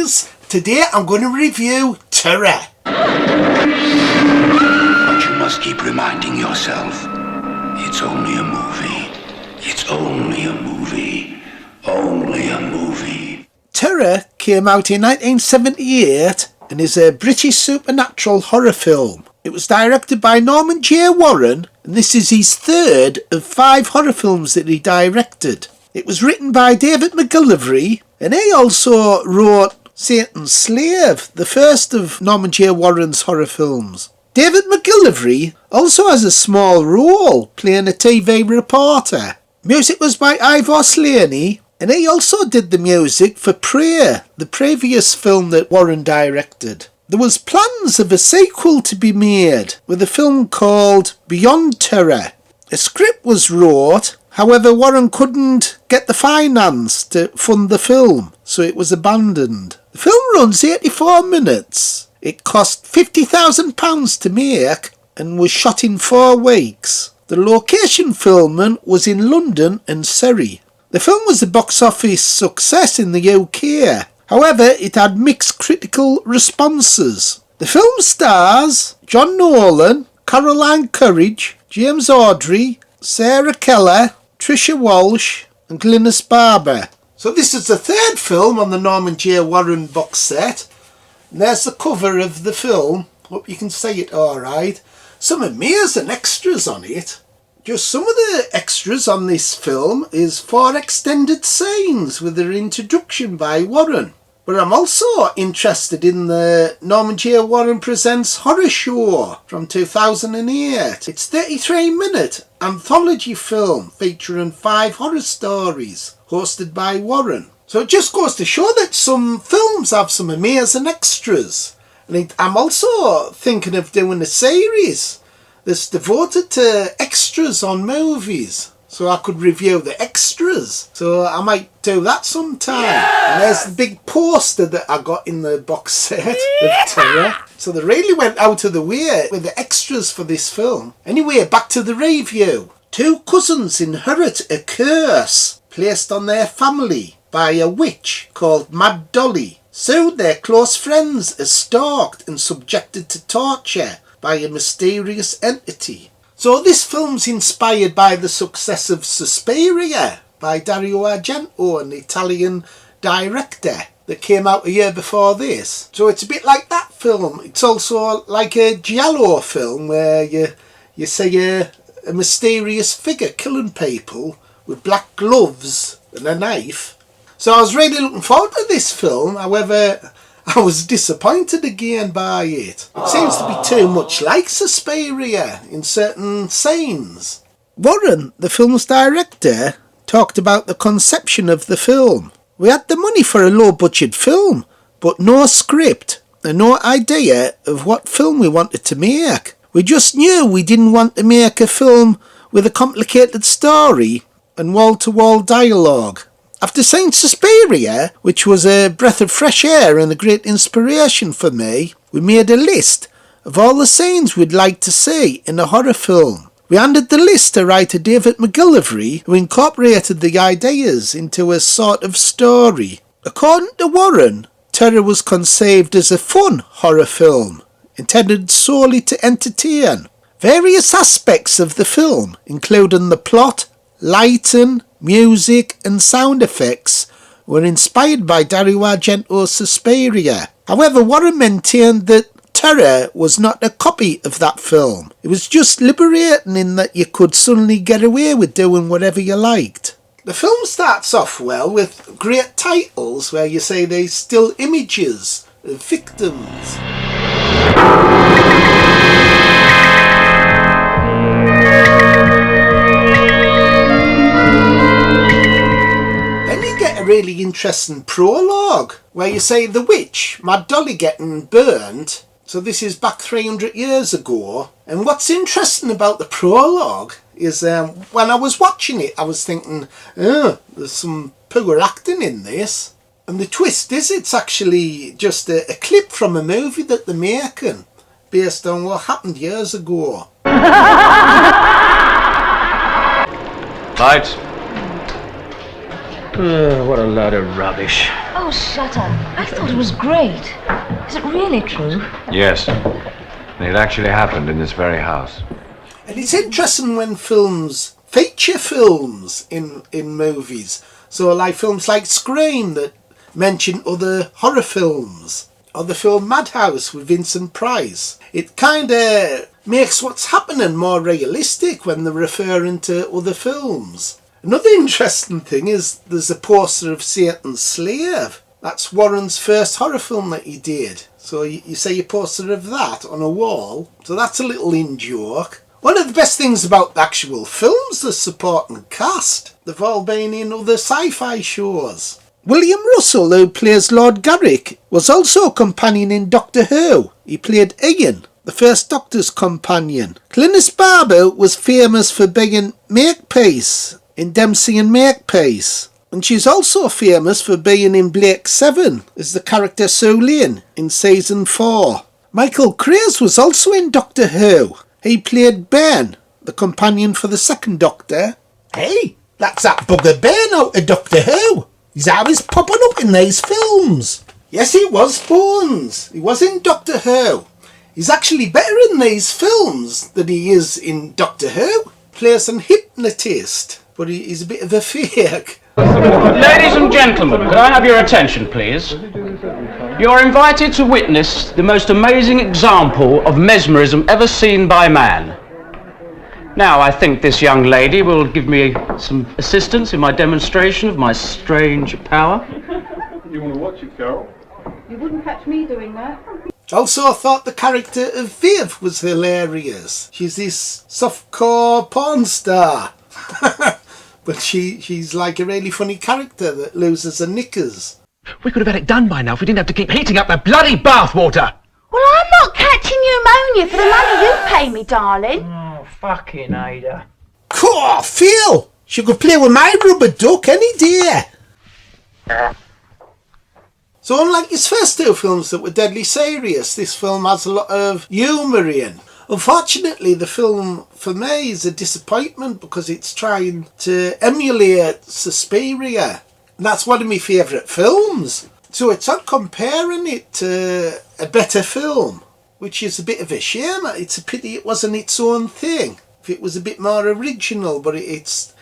guys. Today I'm going to review Terror. But you must keep reminding yourself, it's only a movie. It's only a movie. Only a movie. Terror came out in 1978 and is a British supernatural horror film. It was directed by Norman J. Warren, and this is his third of 5 horror films that he directed. It was written by David McGillivray, and he also wrote Satan's Slave, the first of Norman J. Warren's horror films. David McGillivray also has a small role playing a TV reporter. Music was by Ivor Slaney, and he also did the music for Prey, the previous film that Warren directed. There was plans of a sequel to be made, with a film called Beyond Terror. A script was wrote, however Warren couldn't get the finance to fund the film, so it was abandoned. The film runs 84 minutes. It cost £50,000 to make and was shot in 4 weeks. The location filming was in London and Surrey. The film was a box office success in the UK. However, it had mixed critical responses. The film stars John Nolan, Carolyn Courage, James Audrey, Sarah Keller, Tricia Walsh and Glynis Barber. So this is the third film on the Norman J. Warren box set. And there's the cover of the film. Hope you can see it alright. Some amazing extras on it. Just some of the extras on this film is 4 extended scenes with their introduction by Warren. But I'm also interested in the Norman J. Warren Presents Horror Show from 2008. It's a 33-minute anthology film featuring 5 horror stories hosted by Warren. So it just goes to show that some films have some amazing extras. And I'm also thinking of doing a series that's devoted to extras on movies, so I could review the extras. So I might do that sometime. Yeah! And there's the big poster that I got in the box set of Terror. So they really went out of the way with the extras for this film. Anyway, back to the review. 2 cousins inherit a curse placed on their family by a witch called Mad Dolly. Soon their close friends are stalked and subjected to torture by a mysterious entity. So this film's inspired by the success of Suspiria by Dario Argento, an Italian director that came out a year before this. So it's a bit like that film. It's also like a giallo film where you see a mysterious figure killing people with black gloves and a knife. So I was really looking forward to this film, however I was disappointed again by it. It seems to be too much like Suspiria in certain scenes. Warren, the film's director, talked about the conception of the film. We had the money for a low-budget film, but no script and no idea of what film we wanted to make. We just knew we didn't want to make a film with a complicated story and wall-to-wall dialogue. After seeing Suspiria, which was a breath of fresh air and a great inspiration for me, we made a list of all the scenes we'd like to see in a horror film. We handed the list to writer David McGillivray, who incorporated the ideas into a sort of story. According to Warren, Terror was conceived as a fun horror film, intended solely to entertain. Various aspects of the film, including the plot, lighting, music and sound effects, were inspired by Dario Argento's Suspiria. However, Warren maintained that Terror was not a copy of that film. It was just liberating in that you could suddenly get away with doing whatever you liked. The film starts off well with great titles where you see these still images of victims. Really interesting prologue where you see the witch Mad Dolly getting burnt. So this is back 300 years ago, and what's interesting about the prologue is when I was watching it I was thinking, there's some poor acting in this, and the twist is it's actually just a clip from a movie that they're making based on what happened years ago. Lights. What a load of rubbish. Oh, shut up. I thought it was great. Is it really true? Yes. And it actually happened in this very house. And it's interesting when films feature films in movies. So like films like Scream that mention other horror films. Or the film Madhouse with Vincent Price. It kind of makes what's happening more realistic when they're referring to other films. Another interesting thing is there's a poster of Satan's Slave. That's Warren's first horror film that he did. So you say a poster of that on a wall. So that's a little in-joke. One of the best things about the actual films, the supporting cast. They've all been in other sci-fi shows. William Russell, who plays Lord Garrick, was also a companion in Doctor Who. He played Ian, the first Doctor's companion. Glynis Barber was famous for being Makepeace in Dempsey and Makepeace. And she's also famous for being in Blake 7 as the character Sue Lane in Season 4. Michael Craze was also in Doctor Who. He played Ben, the companion for the second Doctor. Hey, that's that bugger Ben out of Doctor Who. He's always popping up in these films. Yes, he was Bones. He was in Doctor Who. He's actually better in these films than he is in Doctor Who. Plays an hypnotist, but he's a bit of a fake. Ladies and gentlemen, could I have your attention, please? You're invited to witness the most amazing example of mesmerism ever seen by man. Now, I think this young lady will give me some assistance in my demonstration of my strange power. You want to watch it, Carol? You wouldn't catch me doing that. Also, I thought the character of Viv was hilarious. She's this softcore porn star. But she's like a really funny character that loses her knickers. We could have had it done by now if we didn't have to keep heating up the bloody bathwater. Well, I'm not catching pneumonia for the money you pay me, darling. Oh, fucking Ada. Cool, Phil! She could play with my rubber duck any day. So unlike his first two films that were deadly serious, this film has a lot of humour in. Unfortunately, the film for me is a disappointment because it's trying to emulate Suspiria. And that's one of my favourite films. So it's not comparing it to a better film, which is a bit of a shame. It's a pity it wasn't its own thing. If it was a bit more original, but it's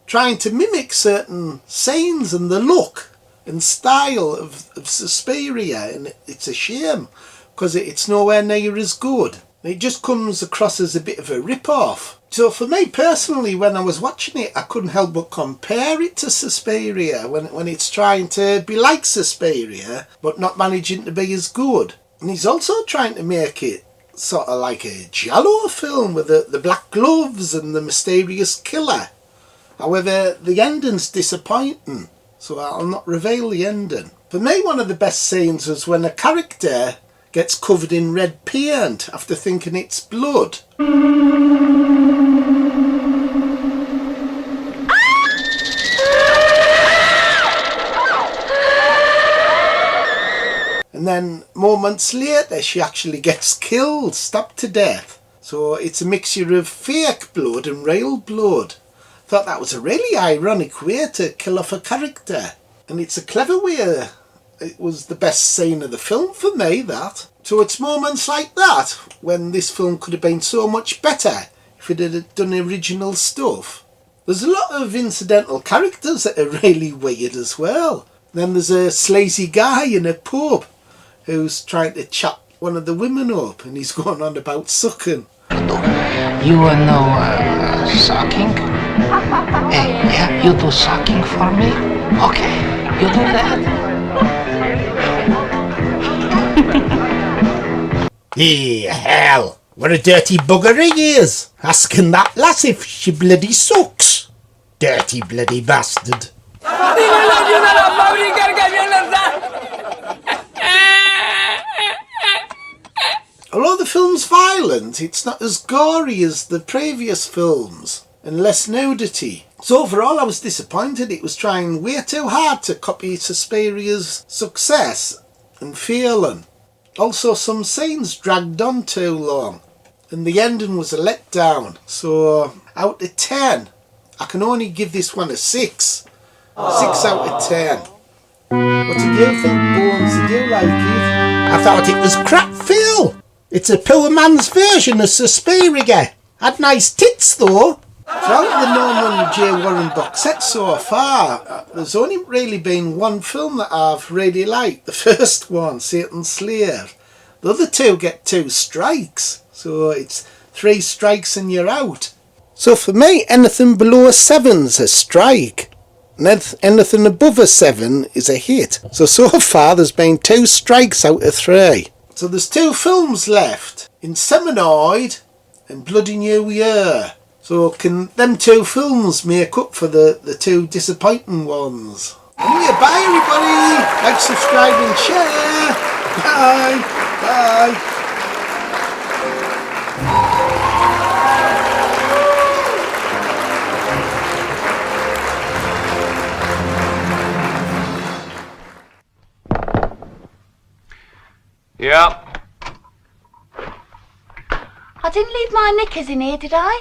trying to mimic certain scenes and the look and style of Suspiria, and it's a shame because it's nowhere near as good. It just comes across as a bit of a rip-off. So for me personally, when I was watching it, I couldn't help but compare it to Suspiria when it's trying to be like Suspiria but not managing to be as good. And he's also trying to make it sort of like a giallo film with the black gloves and the mysterious killer. However, the ending's disappointing, so I'll not reveal the ending. For me, one of the best scenes was when a character gets covered in red paint after thinking it's blood. And then moments later she actually gets killed, stabbed to death. So it's a mixture of fake blood and real blood. Thought that was a really ironic way to kill off a character. And it's a clever way. It was the best scene of the film for me, that. So it's moments like that when this film could have been so much better if it had done original stuff. There's a lot of incidental characters that are really weird as well. Then there's a sleazy guy in a pub who's trying to chat one of the women up and he's going on about sucking. You know sucking? Yeah, you do sucking for me? Okay, you do that? Hey, hell, what a dirty bugger he is, asking that lass if she bloody sucks. Dirty bloody bastard. Although the film's violent, it's not as gory as the previous films, and less nudity. So overall I was disappointed. It was trying way too hard to copy Suspiria's success and failing. Also some scenes dragged on too long, and the ending was a letdown. So out of 10, I can only give this one a 6. 6 out of 10. What did you think, Bones? Did you like it? I thought it was crap, Phil. It's a poor man's version of Suspiria. Had nice tits, though. Throughout the Norman J. Warren box set so far, there's only really been one film that I've really liked. The first one, Satan's Slave. The other two get 2 strikes. So it's 3 strikes and you're out. So for me, anything below a 7's a strike. And anything above a 7 is a hit. So far there's been 2 strikes out of 3. So there's 2 films left. Inseminoid and Bloody New Year. So can them 2 films make up for the 2 disappointing ones? Anyway, bye everybody. Like, subscribe and share. Bye. Bye. Yeah. I didn't leave my knickers in here, did I?